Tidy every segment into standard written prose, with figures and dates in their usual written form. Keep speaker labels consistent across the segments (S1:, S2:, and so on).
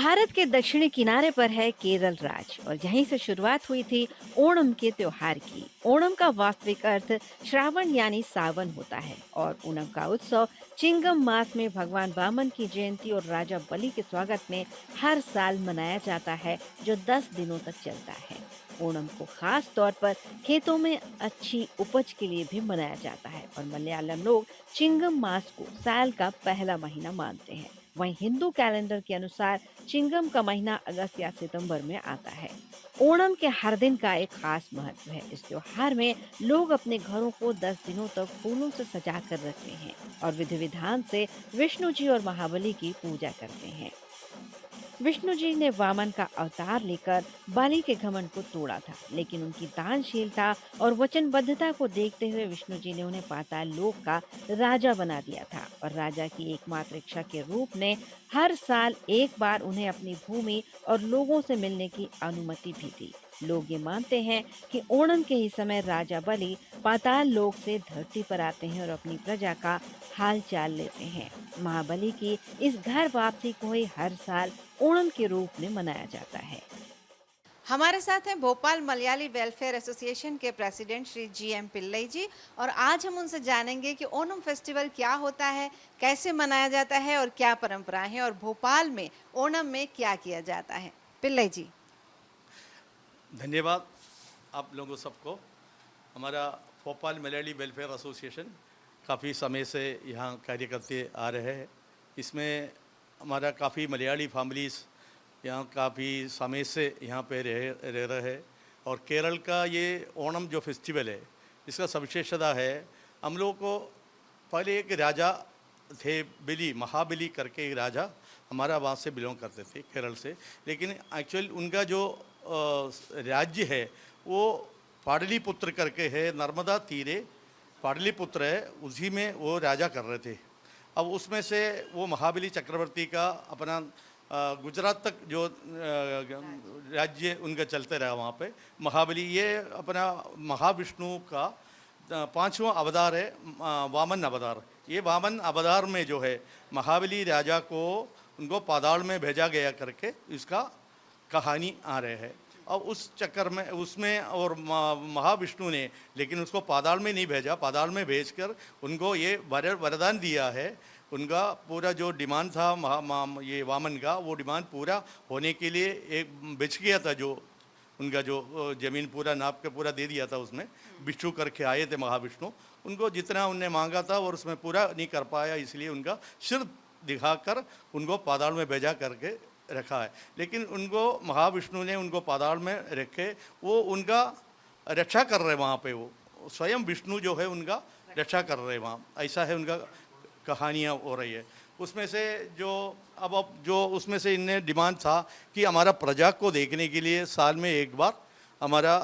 S1: भारत के दक्षिणी किनारे पर है केरल राज्य और यहीं से शुरुआत हुई थी ओणम के त्योहार की। ओणम का वास्तविक अर्थ श्रावण यानी सावन होता है और ओणम का उत्सव चिंगम मास में भगवान वामन की जयंती और राजा बलि के स्वागत में हर साल मनाया जाता है, जो 10 दिनों तक चलता है। ओणम को खास तौर पर खेतों में अच्छी उपज के लिए भी मनाया जाता है और मलयालम लोग चिंगम मास को साल का पहला महीना मानते हैं। वहीं हिंदू कैलेंडर के अनुसार चिंगम का महीना अगस्त या सितंबर में आता है। ओणम के हर दिन का एक खास महत्व है। इस त्योहार में लोग अपने घरों को 10 दिनों तक फूलों से सजा कर रखते हैं और विधि विधान से विष्णु जी और महाबली की पूजा करते हैं। विष्णु जी ने वामन का अवतार लेकर बाली के घमंड को तोड़ा था, लेकिन उनकी दानशीलता और वचनबद्धता को देखते हुए विष्णु जी ने उन्हें पाताल लोक का राजा बना दिया था और राजा की एकमात्र इच्छा के रूप में हर साल एक बार उन्हें अपनी भूमि और लोगों से मिलने की अनुमति भी दी। लोग ये मानते हैं कि ओणम के ही समय राजा बलि पाताल लोक से धरती पर आते हैं और अपनी प्रजा का हाल चाल लेते हैं। महाबली की इस घर वापसी को ही हर साल ओणम के रूप में मनाया जाता है।
S2: हमारे साथ हैं भोपाल मलयाली वेलफेयर एसोसिएशन के प्रेसिडेंट श्री जी.एम. पिल्लई जी। और आज हम उनसे जानेंगे कि ओणम फेस्टिवल क्या होता है, कैसे मनाया जाता है और क्या परंपराएं हैं, और भोपाल में ओणम में क्या किया जाता है। पिल्लई जी।
S3: धन्यवाद आप लोगों सबको। हमारा भोपाल मलयाली वेलफेयर एसोसिएशन काफ़ी समय से यहाँ कार्य करते आ रहे हैं। इसमें हमारा काफ़ी मलयाली फैमिलीज़ यहाँ काफ़ी समय से यहाँ पे रह रहे हैं। और केरल का ये ओणम जो फेस्टिवल है, इसका सविशेषता है, हम लोगों को पहले एक राजा थे, महाबली करके एक राजा हमारा वहाँ से बिलोंग करते थे, केरल से। लेकिन एक्चुअल उनका जो राज्य है वो पाटलिपुत्र करके है, नर्मदा तीरे पाटलिपुत्र है, उसी में वो राजा कर रहे थे। अब उसमें से वो महाबली चक्रवर्ती का अपना गुजरात तक जो राज्य उनका चलते रहा, वहाँ पे महाबली ये अपना महाविष्णु का पांचवा अवतार है, वामन अवतार। ये वामन अवतार में जो है महाबली राजा को उनको पाताल में भेजा गया करके इसका कहानी आ रहे है। और उस चक्कर में उसमें और महाविष्णु ने लेकिन उसको पाताल में नहीं भेजा, पाताल में भेजकर उनको ये वरदान दिया है। उनका पूरा जो डिमांड था ये वामन का, वो डिमांड पूरा होने के लिए एक बेच गया था, जो उनका जो ज़मीन पूरा नाप के पूरा दे दिया था। उसमें बिच्छू करके आए थे महाविष्णु, उनको जितना उनने मांगा था और उसमें पूरा नहीं कर पाया, इसलिए उनका सिर दिखाकर उनको पाताल में भेजा करके रखा है। लेकिन उनको महाविष्णु ने उनको पाताल में रखे, वो उनका रक्षा कर रहे वहाँ पे, वो स्वयं विष्णु जो है उनका रक्षा कर रहे वहाँ, ऐसा है उनका कहानियाँ हो रही है। उसमें से जो अब जो उसमें से इनने डिमांड था कि हमारा प्रजा को देखने के लिए साल में एक बार हमारा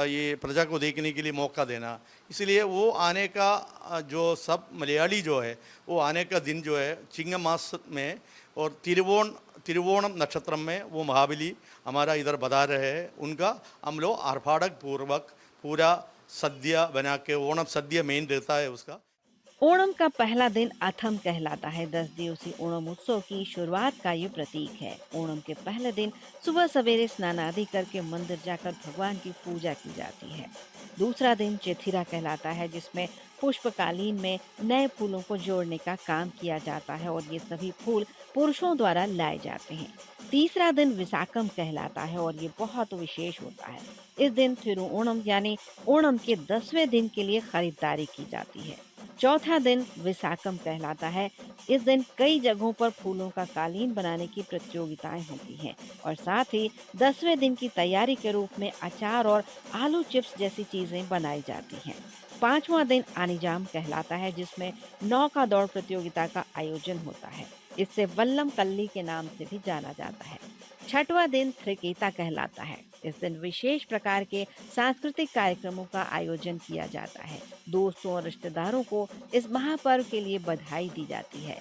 S3: ये प्रजा को देखने के लिए मौका देना, इसलिए वो आने का जो सब मलयाली जो है वो आने का दिन जो है चिंगम मास में और तिरुवोणम नक्षत्र में वो महाबली हमारा इधर बता रहे हैं। उनका हम लोग आर्भाड़क पूर्वक पूरा सद्य बना के, ओणम सद्य मेन रहता है उसका।
S1: ओणम का पहला दिन अथम कहलाता है। 10 दिवसीय ओणम उत्सव की शुरुआत का ये प्रतीक है। ओणम के पहले दिन सुबह सवेरे स्नान आदि करके मंदिर जाकर भगवान की पूजा की जाती है। दूसरा दिन चिथिरा कहलाता है, जिसमें पुष्पकालीन में नए फूलों को जोड़ने का काम किया जाता है और ये सभी फूल पुरुषों द्वारा लाए जाते हैं। तीसरा दिन विशाखम कहलाता है और ये बहुत विशेष होता है। इस दिन थिरुओणम यानी ओणम के 10वें दिन के लिए खरीदारी की जाती है। चौथा दिन विशाखम कहलाता है। इस दिन कई जगहों पर फूलों का कालीन बनाने की प्रतियोगिताएं होती हैं और साथ ही 10वें दिन की तैयारी के रूप में अचार और आलू चिप्स जैसी चीजें बनाई जाती हैं। पांचवा दिन आनिजाम कहलाता है, जिसमें नौका दौड़ प्रतियोगिता का आयोजन होता है। इसे वल्लम कल्ली के नाम से भी जाना जाता है। छठवां दिन थ्रिकेता कहलाता है। इस दिन विशेष प्रकार के सांस्कृतिक कार्यक्रमों का आयोजन किया जाता है। दोस्तों और रिश्तेदारों को इस महापर्व के लिए बधाई दी जाती है।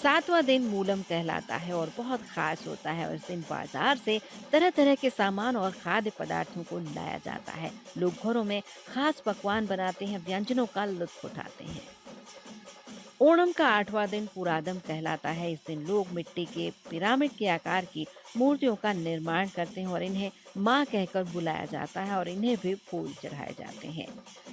S1: सातवां दिन मूलम कहलाता है और बहुत खास होता है और इस दिन बाजार से तरह तरह के सामान और खाद्य पदार्थों को लाया जाता है। लोग घरों में खास पकवान बनाते हैं, व्यंजनों का लुत्फ उठाते हैं। ओणम का 8वां दिन पुरादम कहलाता है। इस दिन लोग मिट्टी के पिरामिड के आकार की मूर्तियों का निर्माण करते हैं और इन्हें माँ कहकर बुलाया जाता है और इन्हें भी फूल चढ़ाए जाते हैं।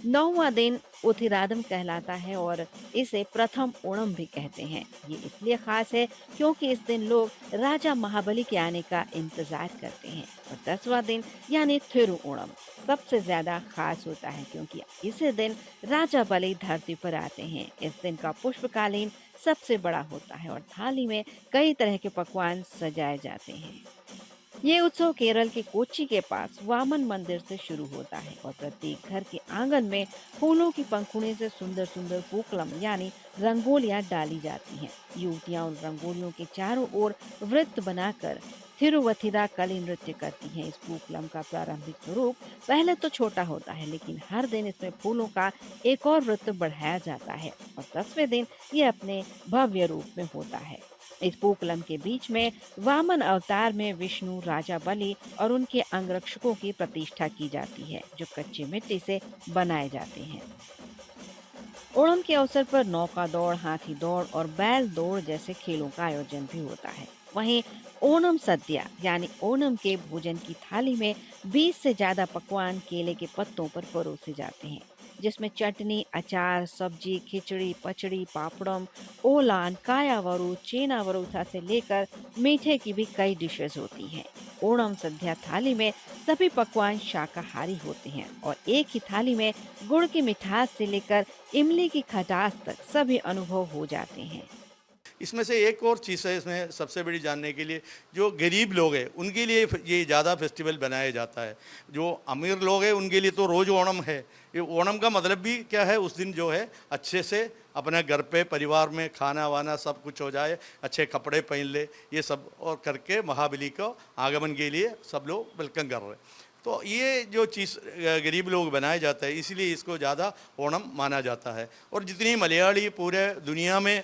S1: 9वां दिन उथिरादम कहलाता है और इसे प्रथम ओणम भी कहते हैं। ये इसलिए खास है क्योंकि इस दिन लोग राजा महाबली के आने का इंतजार करते हैं। और 10वां दिन यानी थिरु ओणम सबसे ज्यादा खास होता है क्योंकि इसी दिन राजा बलि धरती पर आते हैं। इस दिन का पुष्पकालीन सबसे बड़ा होता है और थाली में कई तरह के पकवान सजाए जाते हैं। ये उत्सव केरल के कोच्चि के पास वामन मंदिर से शुरू होता है और प्रत्येक घर के आंगन में फूलों की पंखुड़ी से सुंदर सुंदर पूकलम यानी रंगोलियां डाली जाती हैं। युवतियां उन रंगोलियों के चारों ओर वृत्त बनाकर थिरुवथिरा कली नृत्य करती हैं। इस पूकलम का प्रारंभिक स्वरूप पहले तो छोटा होता है, लेकिन हर दिन इसमें फूलों का एक और वृत्त बढ़ाया जाता है और 10वें दिन ये अपने भव्य रूप में होता है। इस पूकलम के बीच में वामन अवतार में विष्णु, राजा बलि और उनके अंगरक्षकों की प्रतिष्ठा की जाती है, जो कच्ची मिट्टी से बनाए जाते हैं। ओणम के अवसर पर नौका दौड़, हाथी दौड़ और बैल दौड़ जैसे खेलों का आयोजन भी होता है। वहीं ओणम सद्या यानी ओणम के भोजन की थाली में 20 से ज्यादा पकवान केले के पत्तों पर परोसे जाते हैं, जिसमें चटनी, अचार, सब्जी, खिचड़ी, पचड़ी, पापड़म, ओलान, कायावरू, चेनावरूथा से लेकर मीठे की भी कई डिशेस होती हैं। ओणम सद्या थाली में सभी पकवान शाकाहारी होते हैं और एक ही थाली में गुड़ की मिठास से लेकर इमली की खटास तक सभी अनुभव हो जाते हैं।
S3: इसमें से एक और चीज़ है इसमें सबसे बड़ी जानने के लिए, जो गरीब लोग हैं उनके लिए ये ज़्यादा फेस्टिवल बनाया जाता है। जो अमीर लोग हैं उनके लिए तो रोज़ ओणम है। ये ओणम का मतलब भी क्या है, उस दिन जो है अच्छे से अपने घर पे परिवार में खाना वाना सब कुछ हो जाए, अच्छे कपड़े पहन ले, ये सब और करके महाबली को आगमन के लिए सब लोग वेलकम कर रहे हैं। तो ये जो चीज़ गरीब लोग बनाया जाता है, इसलिए इसको ज़्यादा ओणम माना जाता है। और जितनी मलयाली पूरे दुनिया में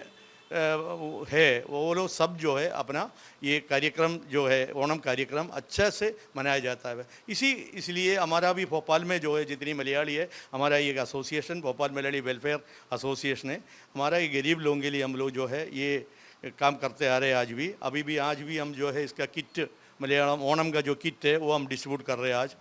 S3: है, वो लोग सब जो है अपना ये कार्यक्रम जो है ओणम कार्यक्रम अच्छा से मनाया जाता है। इसलिए हमारा भी भोपाल में जो है जितनी मलयाली है, हमारा ये association Bhopal Malayali welfare association है। हमारा ये गरीब लोगों के लिए हम लोग जो है ये काम करते आ रहे हैं आज भी हम जो है इसका किट, मलयालम ओणम का जो किट है वो हम डिस्ट्रीब्यूट कर रहे हैं आज।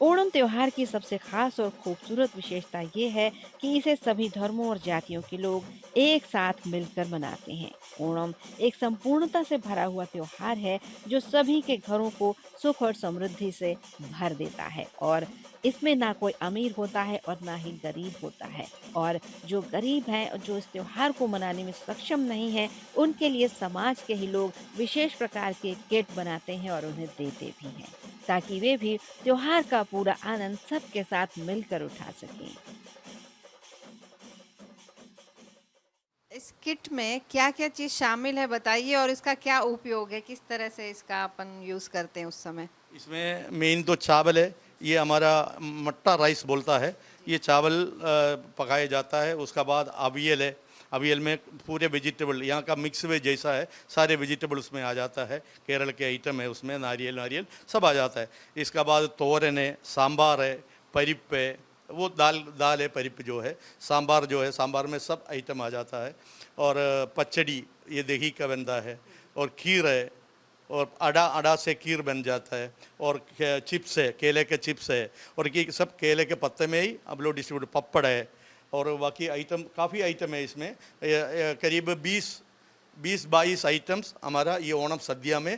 S1: ओणम त्योहार की सबसे खास और खूबसूरत विशेषता ये है कि इसे सभी धर्मों और जातियों के लोग एक साथ मिलकर मनाते हैं। ओणम एक संपूर्णता से भरा हुआ त्योहार है जो सभी के घरों को सुख और समृद्धि से भर देता है और इसमें ना कोई अमीर होता है और ना ही गरीब होता है। और जो गरीब हैं और जो इस त्योहार को मनाने में सक्षम नहीं है, उनके लिए समाज के ही लोग विशेष प्रकार के किट बनाते हैं और उन्हें देते भी हैं, ताकि वे भी त्योहार का पूरा आनंद सबके साथ मिलकर उठा सकें।
S2: इस किट में क्या-क्या चीज़ शामिल है बताइए, और इसका क्या उपयोग है? किस तरह से इसका अपन यूज़ करते हैं उस समय?
S3: इसमें मेन तो चावल है, ये हमारा मट्टा राइस बोलता है। ये चावल पकाया जाता है। उसका बाद अवियल है। अवियल में पूरे वेजिटेबल यहाँ का मिक्स वेज जैसा है, सारे वेजिटेबल उसमें आ जाता है। केरल के आइटम है उसमें, नारियल सब आ जाता है। इसका बाद तोरन है, सांबार है, परिप है, वो दाल है, परिप जो है, सांबार जो है, सांबार में सब आइटम आ जाता है। और पचड़ी ये दही का बनता है, और खीर है, और अड़ा से खीर बन जाता है, और चिप्स है, केले के चिप्स है, और ये सब केले के पत्ते में ही हम लोग डिस्ट्रीब्यूट, पपड़ है, और बाकी आइटम काफ़ी आइटम है इसमें। करीब 20-22 आइटम्स हमारा ये ओणम सद्या में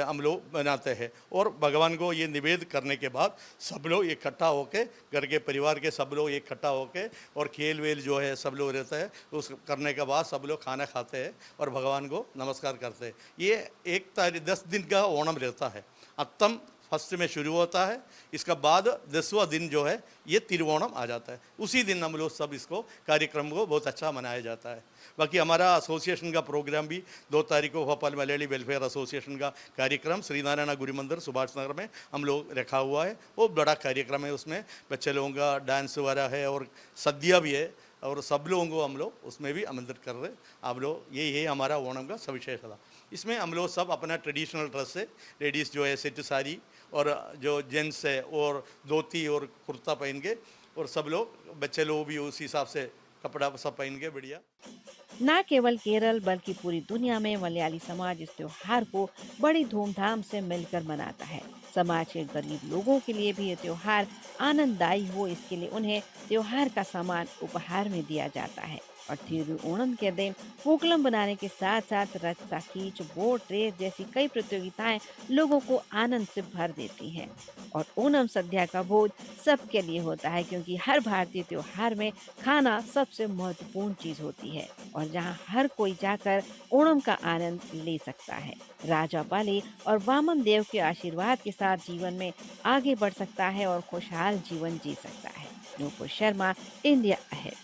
S3: हम लोग बनाते हैं। और भगवान को ये निवेद करने के बाद सब लोग इकट्ठा होके, घर के परिवार के सब लोग इकट्ठा होके, और खेल वेल जो है सब लोग रहता है, उस करने के बाद सब लोग खाना खाते हैं और भगवान को नमस्कार करते हैं। ये 10 दिन का ओणम रहता है। अत्तम फर्स्ट में शुरू होता है, इसका बाद 10वां दिन जो है ये तिरुवोणम आ जाता है। उसी दिन हम लोग सब इसको कार्यक्रम को बहुत अच्छा मनाया जाता है। बाकी हमारा एसोसिएशन का प्रोग्राम भी 2 तारीख को भोपाल मलयाली वेलफेयर एसोसिएशन का कार्यक्रम श्री नारायण गुरु मंदिर सुभाष नगर में हम लोग रखा हुआ है। वो बड़ा कार्यक्रम है, उसमें बच्चे लोगों का डांस वगैरह है और सद्या भी है, और सब लोगों को हम लोग उसमें भी आमंत्रित कर रहे हैं। आप लोग यही है हमारा ओणम का सविशेष था। इसमें हम लोग सब अपना ट्रेडिशनल ड्रेस है, लेडीज़ जो है सेट साड़ी, और जो जेंट्स है और धोती और कुर्ता पहन के, और सब लोग बच्चे लोग भी उस हिसाब से कपड़ा सब पहन के बढ़िया।
S1: न केवल केरल बल्कि पूरी दुनिया में मलयाली समाज इस त्योहार को बड़ी धूमधाम से मिलकर मनाता है। समाज के गरीब लोगों के लिए भी ये त्योहार आनंददायी हो, इसके लिए उन्हें त्योहार का सामान उपहार में दिया जाता है। और थिरुओणम के दिन पूकलम बनाने के साथ साथ रस्सा खींच, बोट रेस जैसी कई प्रतियोगिताएं लोगों को आनंद से भर देती हैं। और ओणम सद्या का भोज सबके लिए होता है, क्योंकि हर भारतीय त्योहार में खाना सबसे महत्वपूर्ण चीज होती है और जहाँ हर कोई जाकर ओणम का आनंद ले सकता है। राजा बाली और वामन देव के आशीर्वाद के साथ जीवन में आगे बढ़ सकता है और खुशहाल जीवन जी सकता है। Nupur Sharma, India ahead.